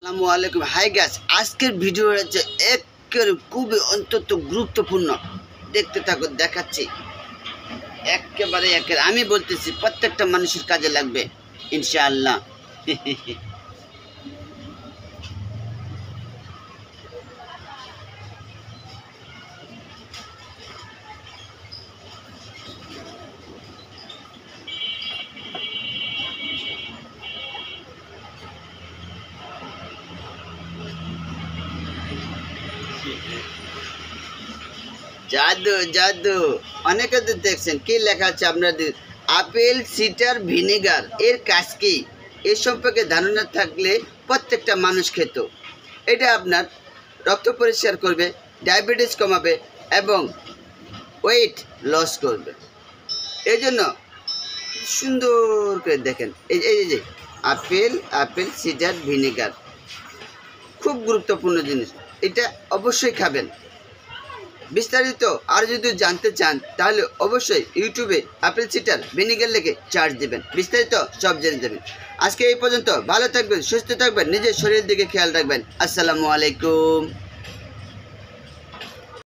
আসসালামু আলাইকুম। Hi guys, আজকের ভিডিও হচ্ছে একেবারে খুবই অত্যন্ত গুরুত্বপূর্ণ। দেখতে থাকো, দেখাচ্ছি একেবারে আমি বলতেছি প্রত্যেকটা মানুষের কাজে লাগবে ইনশাআল্লাহ। জাদু জাদু অনেকে তো দেখছেন কি লেখা আছে আপনাদের, আপেল সিডার ভিনেগার এর কাজ কি? এর সম্পর্কে ধারণা থাকলে প্রত্যেকটা মানুষ খেত। এটা আপনার রক্ত পরিষ্কার করবে, ডায়াবেটিস কমাবে এবং ওয়েট লস করবে। এই জন্য সুন্দর করে দেখেন, এই যে আপেল সিডার ভিনেগার খুব গুরুত্বপূর্ণ জিনিস, এটা অবশ্যই খাবেন। বিস্তারিত আর যদি জানতে চান তাহলে অবশ্যই ইউটিউবে আপেল সিডার ভিনেগার লিখে চার্জ দেবেন, বিস্তারিত সব জেনে যাবেন। আজকে এই পর্যন্ত, ভালো থাকবেন, সুস্থ থাকবেন, নিজের শরীরের দিকে খেয়াল রাখবেন। আসসালামু আলাইকুম।